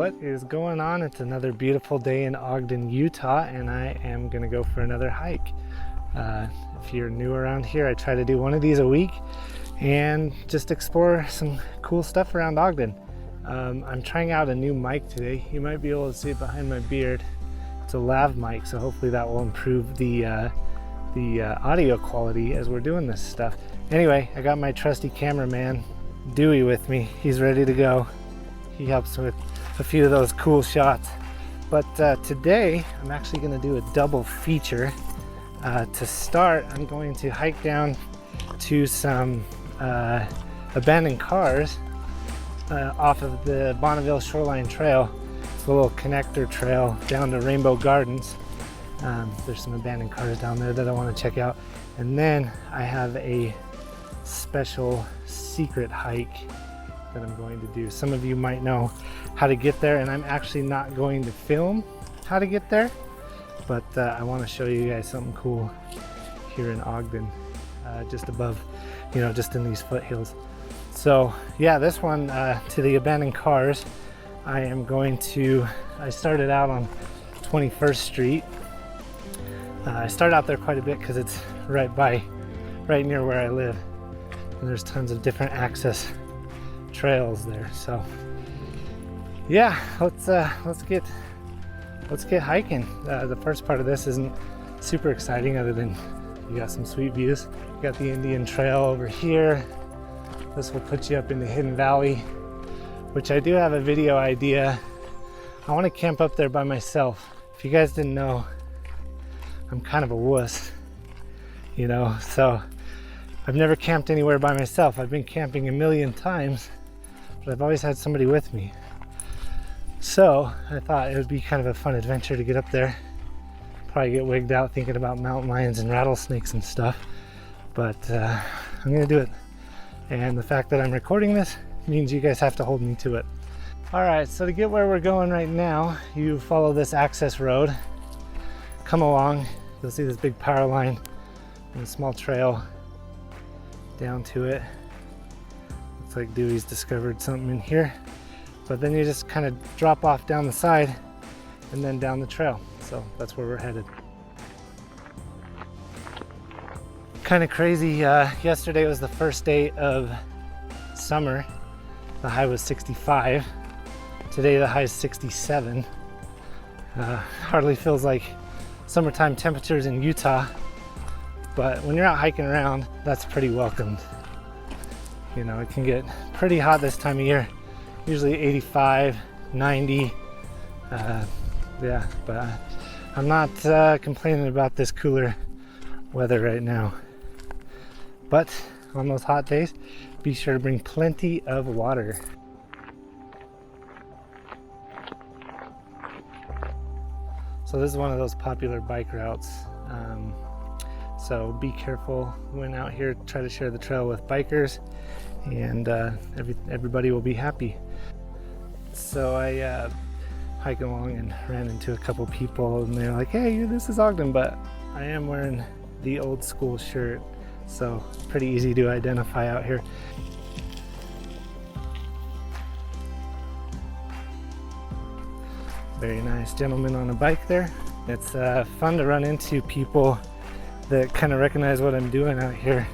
What is going on? It's another beautiful day in Ogden, Utah, and I am gonna go for another hike. If you're new around here, I try to do one of these a week and just explore some cool stuff around Ogden. I'm trying out a new mic today. You might be able to see it behind my beard. It's a lav mic, so hopefully that will improve the audio quality as we're doing this stuff. Anyway, I got my trusty cameraman Dewey with me. He's ready to go. He helps with a few of those cool shots. But today I'm actually going to do a double feature. To start, I'm going to hike down to some abandoned cars off of the Bonneville Shoreline Trail. It's a little connector trail down to Rainbow Gardens. There's some abandoned cars down there that I want to check out. And then I have a special secret hike that I'm going to do. Some of you might know how to get there, and I'm actually not going to film how to get there, but I want to show you guys something cool here in Ogden, just above, just in these foothills. So yeah, this one to the abandoned cars, I started out on 21st Street. I started out there quite a bit because it's right near where I live, and there's tons of different access trails there. So yeah, let's get hiking. The first part of this isn't super exciting, other than you got some sweet views. You got the Indian Trail over here. This will put you up in the Hidden Valley, which I do have a video idea. I want to camp up there by myself. If you guys didn't know, I'm kind of a wuss, so I've never camped anywhere by myself. I've been camping a million times, but I've always had somebody with me. So I thought it would be kind of a fun adventure to get up there. Probably get wigged out thinking about mountain lions and rattlesnakes and stuff, but I'm gonna do it. And the fact that I'm recording this means you guys have to hold me to it. All right, so to get where we're going right now, you follow this access road. Come along, you'll see this big power line and a small trail down to it. Looks like Dewey's discovered something in here. But then you just kind of drop off down the side and then down the trail. So that's where we're headed. Kind of crazy, yesterday was the first day of summer. The high was 65. Today the high is 67. Hardly feels like summertime temperatures in Utah, but when you're out hiking around, that's pretty welcomed. It can get pretty hot this time of year, usually 85, 90. Yeah, but I'm not complaining about this cooler weather right now. But on those hot days, be sure to bring plenty of water. So this is one of those popular bike routes. So be careful when out here. Try to share the trail with bikers, and everybody will be happy. So I hiked along and ran into a couple people, and they're like, "Hey, this is Ogden," but I am wearing the old school shirt, so it's pretty easy to identify out here. Very nice gentleman on a bike there. It's fun to run into people that kind of recognize what I'm doing out here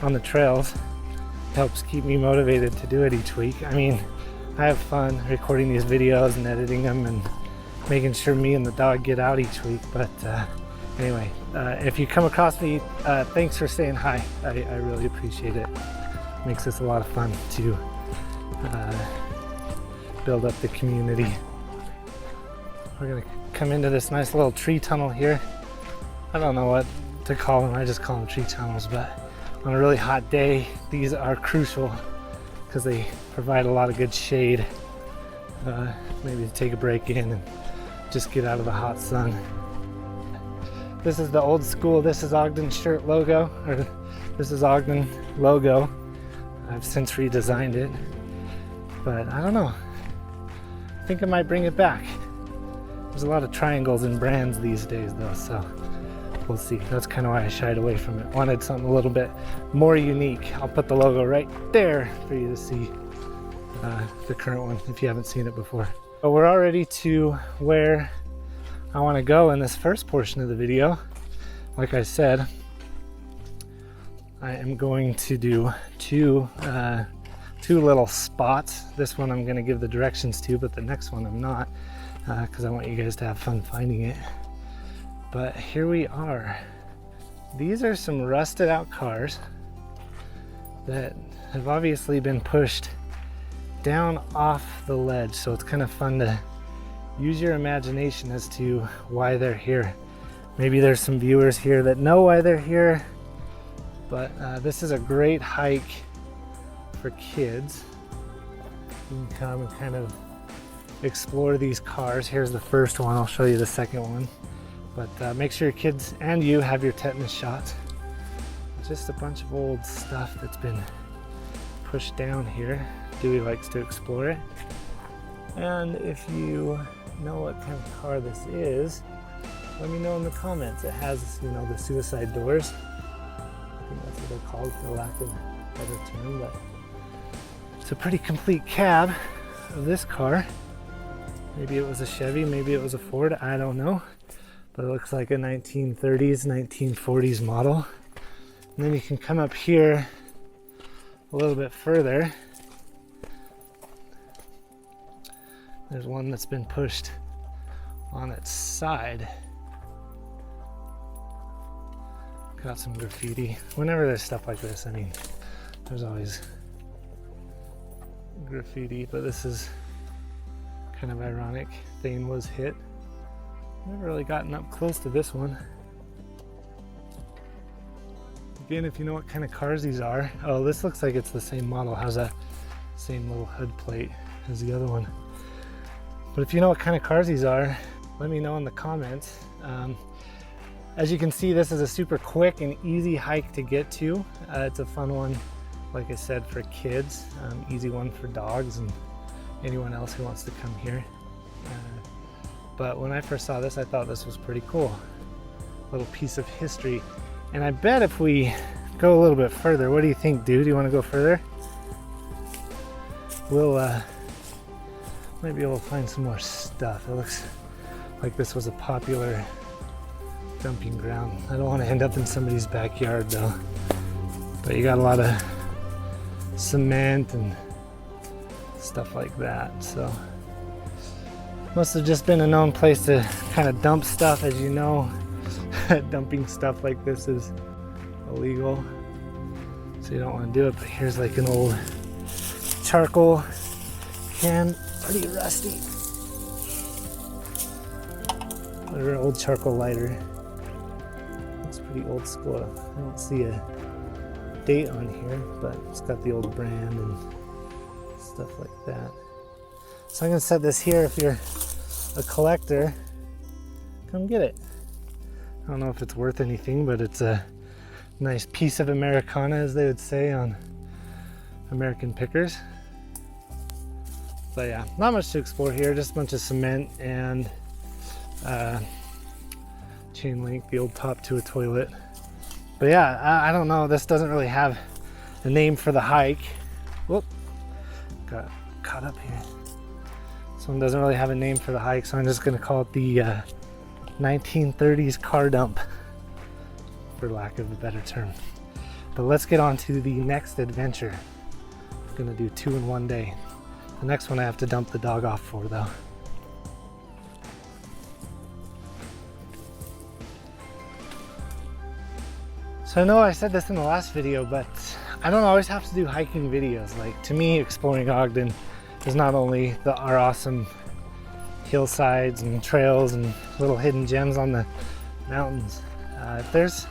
on the trails. Helps keep me motivated to do it each week. I mean, I have fun recording these videos and editing them and making sure me and the dog get out each week. But anyway, if you come across me, thanks for saying hi. I really appreciate it. Makes this a lot of fun to build up the community. We're gonna come into this nice little tree tunnel here. I don't know what to call them. I just call them tree tunnels, but on a really hot day, these are crucial because they provide a lot of good shade. Maybe to take a break in and just get out of the hot sun. This is the old school This is Ogden shirt logo, or This is Ogden logo. I've since redesigned it, but I don't know. I think I might bring it back. There's a lot of triangles and brands these days though, so we'll see. That's kind of why I shied away from it. Wanted something a little bit more unique. I'll put the logo right there for you to see the current one if you haven't seen it before. But we're already to where I want to go in this first portion of the video. Like I said, I am going to do two little spots. This one I'm going to give the directions to, but the next one I'm not, because I want you guys to have fun finding it. But here we are. These are some rusted out cars that have obviously been pushed down off the ledge, so it's kind of fun to use your imagination as to why they're here. Maybe there's some viewers here that know why they're here, but this is a great hike for kids. You can come and kind of explore these cars. Here's the first one, I'll show you the second one, but make sure your kids and you have your tetanus shots. Just a bunch of old stuff that's been pushed down here. Dewey likes to explore it. And if you know what kind of car this is, let me know in the comments. It has, you know, the suicide doors. I think that's what they're called for lack of a better term, but it's a pretty complete cab of this car. Maybe it was a Chevy, maybe it was a Ford, I don't know. But it looks like a 1930s, 1940s model. And then you can come up here a little bit further. There's one that's been pushed on its side. Got some graffiti. Whenever there's stuff like this, I mean, there's always graffiti, but this is kind of ironic. Thane was hit. Never really gotten up close to this one. Again, if you know what kind of cars these are. Oh, this looks like it's the same model. Has that same little hood plate as the other one. But if you know what kind of cars these are, let me know in the comments. As you can see, this is a super quick and easy hike to get to. It's a fun one, like I said, for kids. Easy one for dogs and anyone else who wants to come here. But when I first saw this, I thought this was pretty cool. A little piece of history. And I bet if we go a little bit further, what do you think, dude? Do you want to go further? We'll might be able to find some more stuff. It looks like this was a popular dumping ground. I don't want to end up in somebody's backyard though. But you got a lot of cement and stuff like that. So must have just been a known place to kind of dump stuff. As you know, dumping stuff like this is illegal, so you don't want to do it. But here's like an old charcoal can, pretty rusty. Or old charcoal lighter. It's pretty old school. I don't see a date on here, but it's got the old brand and stuff like that. So I'm gonna set this here. If you're a collector, come get it. I don't know if it's worth anything, but it's a nice piece of Americana, as they would say on American Pickers. But yeah, not much to explore here, just a bunch of cement and chain link, the old top to a toilet. But yeah, I don't know, this doesn't really have a name for the hike. Whoop, got caught up here. This one doesn't really have a name for the hike, so I'm just gonna call it the 1930s car dump, for lack of a better term. But let's get on to the next adventure. I'm gonna do 2 in one day. The next one I have to dump the dog off for though. So I know I said this in the last video, but I don't always have to do hiking videos. Like, to me, exploring Ogden is not only our awesome hillsides and trails and little hidden gems on the mountains. If there's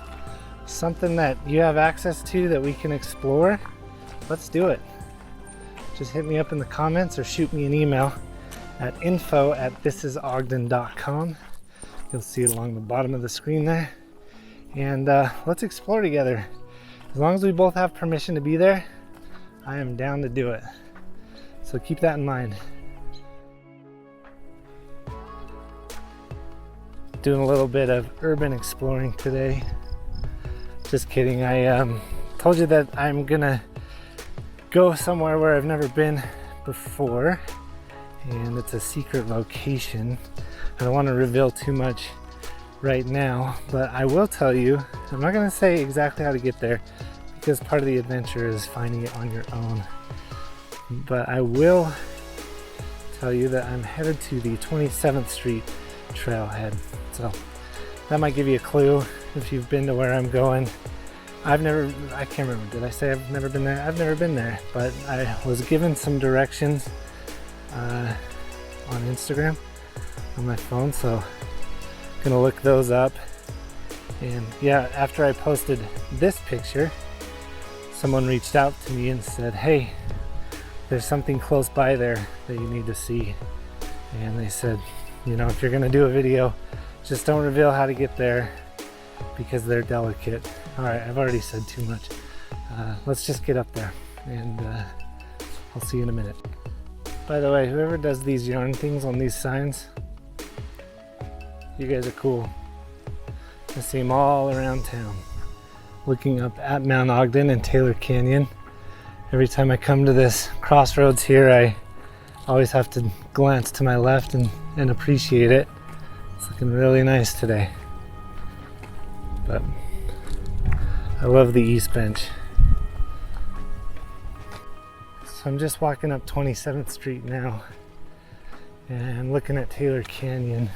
something that you have access to that we can explore, let's do it. Just hit me up in the comments or shoot me an email at info@thisisogden.com. You'll see it along the bottom of the screen there. And let's explore together. As long as we both have permission to be there, I am down to do it. So keep that in mind. Doing a little bit of urban exploring today. Just kidding. I told you that I'm gonna go somewhere where I've never been before, and it's a secret location. I don't want to reveal too much right now, but I will tell you, I'm not going to say exactly how to get there because part of the adventure is finding it on your own. But I will tell you that I'm headed to the 27th Street trailhead. So that might give you a clue if you've been to where I'm going. I can't remember, did I say I've never been there? I've never been there, but I was given some directions on Instagram on my phone, so I'm gonna look those up. And yeah, after I posted this picture, someone reached out to me and said, hey, there's something close by there that you need to see. And they said, you know, if you're gonna do a video, just don't reveal how to get there because they're delicate. All right, I've already said too much. Let's just get up there and I'll see you in a minute. By the way, whoever does these yarn things on these signs, you guys are cool. I see them all around town. Looking up at Mount Ogden and Taylor Canyon. Every time I come to this crossroads here, I always have to glance to my left and appreciate it. It's looking really nice today. But I love the East Bench. So I'm just walking up 27th Street now and looking at Taylor Canyon.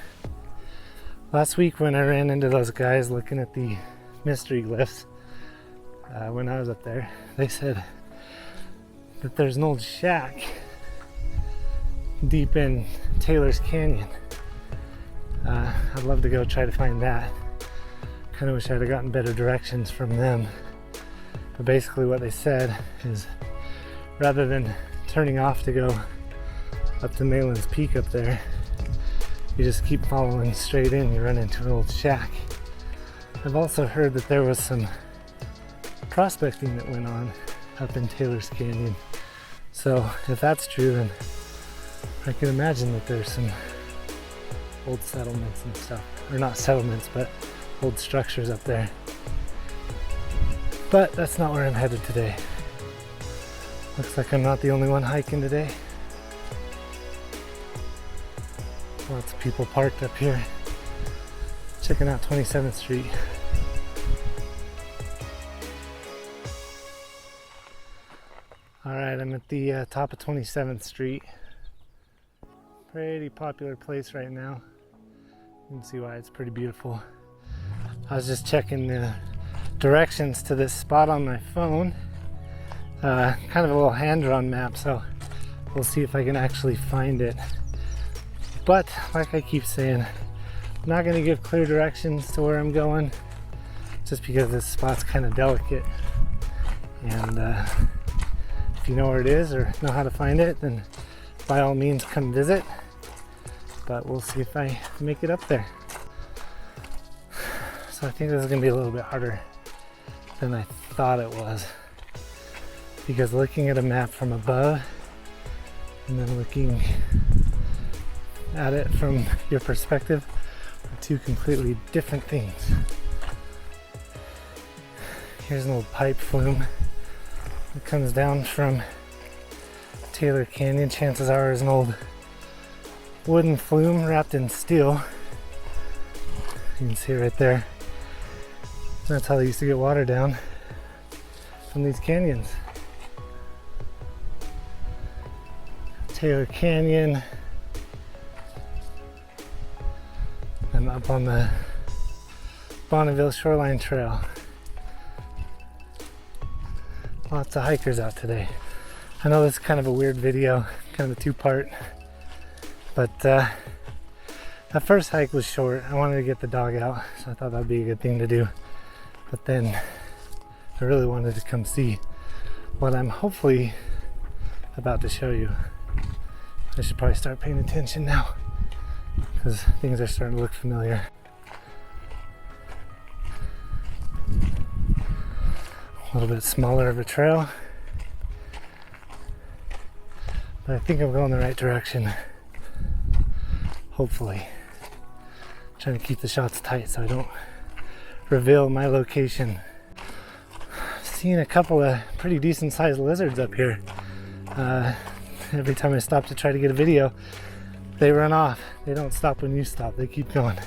Last week when I ran into those guys looking at the mystery glyphs, when I was up there, they said that there's an old shack deep in Taylor's Canyon. I'd love to go try to find that. Kind of wish I'd have gotten better directions from them. But basically what they said is rather than turning off to go up to Malin's Peak up there, you just keep following straight in, you run into an old shack. I've also heard that there was some prospecting that went on up in Taylor's Canyon. So if that's true, then I can imagine that there's some old settlements and stuff. Or not settlements, but old structures up there. But that's not where I'm headed today. Looks like I'm not the only one hiking today. Lots of people parked up here checking out 27th Street. Alright, I'm at the top of 27th Street. Pretty popular place right now. You can see why it's pretty beautiful. I was just checking the directions to this spot on my phone. Kind of a little hand-drawn map, so we'll see if I can actually find it. But like I keep saying, I'm not going to give clear directions to where I'm going just because this spot's kind of delicate. And if you know where it is or know how to find it, then by all means come visit. But we'll see if I make it up there. So I think this is going to be a little bit harder than I thought it was. Because looking at a map from above and then looking at it from your perspective are two completely different things. Here's an old pipe flume that comes down from Taylor Canyon. Chances are it's an old wooden flume wrapped in steel. You can see it right there. That's how they used to get water down from these canyons. Taylor Canyon. I'm up on the Bonneville Shoreline Trail. Lots of hikers out today. I know this is kind of a weird video, kind of a two-part, but that first hike was short. I wanted to get the dog out, so I thought that'd be a good thing to do. But then I really wanted to come see what I'm hopefully about to show you. I should probably start paying attention now because things are starting to look familiar. A little bit smaller of a trail, but I think I'm going the right direction. Hopefully. I'm trying to keep the shots tight so I don't reveal my location. Seen a couple of pretty decent sized lizards up here. every time I stop to try to get a video, they run off. They don't stop when you stop, they keep going.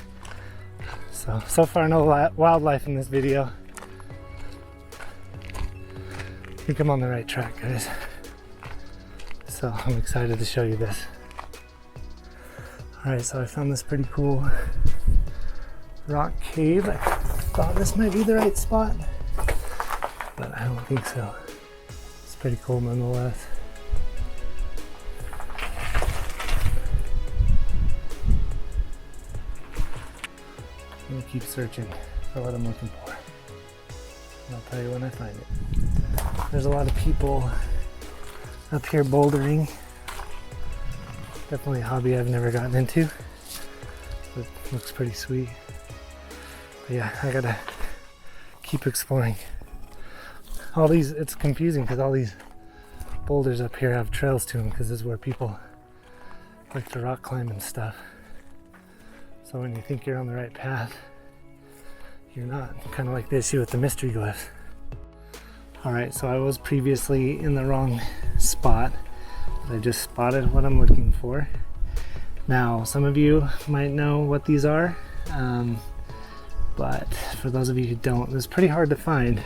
So far no wildlife in this video. I think I'm on the right track, guys. So I'm excited to show you this. Alright, so I found this pretty cool rock cave. I thought this might be the right spot, but I don't think so. It's pretty cool nonetheless. I'm gonna keep searching for what I'm looking for. And I'll tell you when I find it. There's a lot of people up here bouldering. Definitely a hobby I've never gotten into. It looks pretty sweet. But yeah, I gotta keep exploring. All these, it's confusing because all these boulders up here have trails to them because this is where people like to rock climb and stuff. So when you think you're on the right path, you're not. Kind of like the issue with the mystery glyphs. Alright, so I was previously in the wrong spot. I just spotted what I'm looking for. Now, some of you might know what these are, but for those of you who don't, it's pretty hard to find.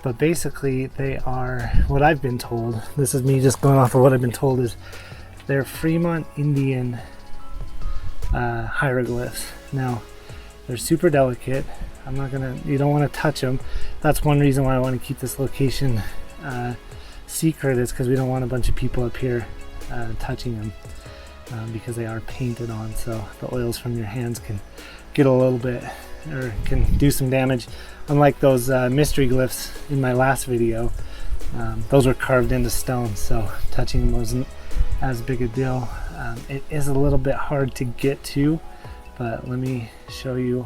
But basically, they are, what I've been told, this is me just going off of what I've been told, is they're Fremont Indian hieroglyphs. Now, they're super delicate. You don't want to touch them. That's one reason why I want to keep this location secret, is because we don't want a bunch of people up here touching them, because they are painted on, so the oils from your hands can get a little bit, or can do some damage. Unlike those mystery glyphs in my last video, those were carved into stone, so touching them wasn't as big a deal. It is a little bit hard to get to, but let me show you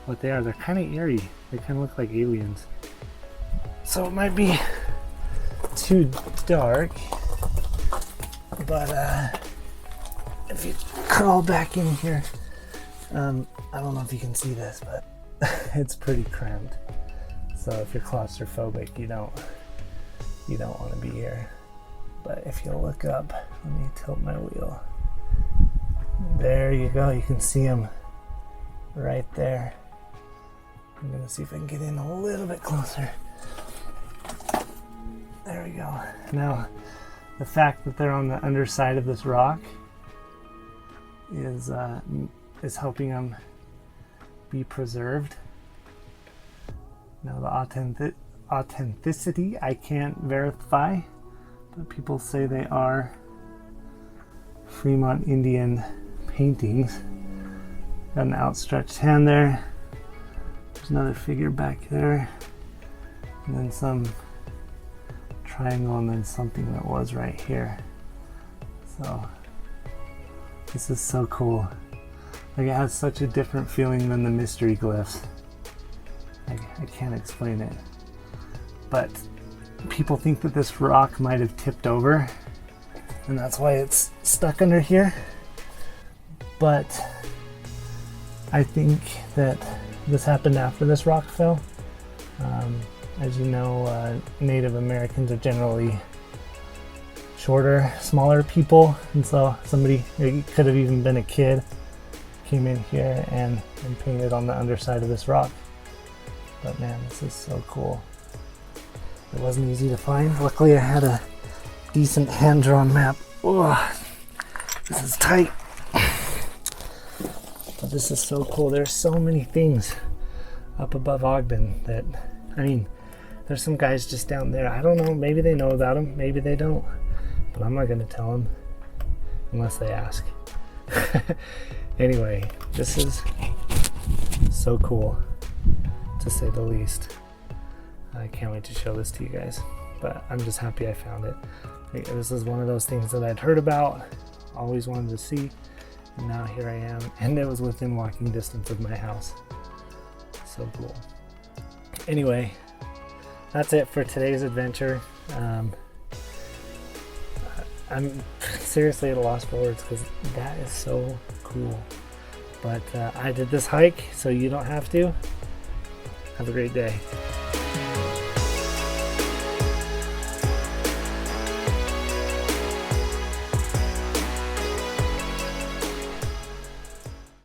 what they are. They're kind of eerie. They kind of look like aliens. So it might be too dark, but if you crawl back in here, I don't know if you can see this, but it's pretty cramped. So if you're claustrophobic, you don't want to be here. But if you look up, let me tilt my wheel. There you go. You can see them right there. I'm gonna see if I can get in a little bit closer. There we go. Now, the fact that they're on the underside of this rock is helping them be preserved. Now, the authenticity I can't verify, but people say they are Fremont Indian paintings. Got an outstretched hand there. There's another figure back there, and then some triangle, and then something that was right here. So this is so cool. Like, it has such a different feeling than the mystery glyphs. I can't explain it, but people think that this rock might have tipped over, and that's why it's stuck under here. But I think that this happened after this rock fell. As you know, Native Americans are generally shorter, smaller people, and so somebody, it could have even been a kid, came in here and painted on the underside of this rock. But man, this is so cool. It wasn't easy to find. Luckily I had a decent hand-drawn map. Oh, this is tight. But this is so cool. There's so many things up above Ogden that, I mean, there's some guys just down there. I don't know, maybe they know about them, maybe they don't. But I'm not going to tell them unless they ask. Anyway, this is so cool, to say the least. I can't wait to show this to you guys, but I'm just happy I found it. This is one of those things that I'd heard about, always wanted to see, and now here I am, and it was within walking distance of my house. So cool. Anyway, that's it for today's adventure. I'm seriously at a loss for words because that is so cool. But I did this hike so you don't have to. Have a great day.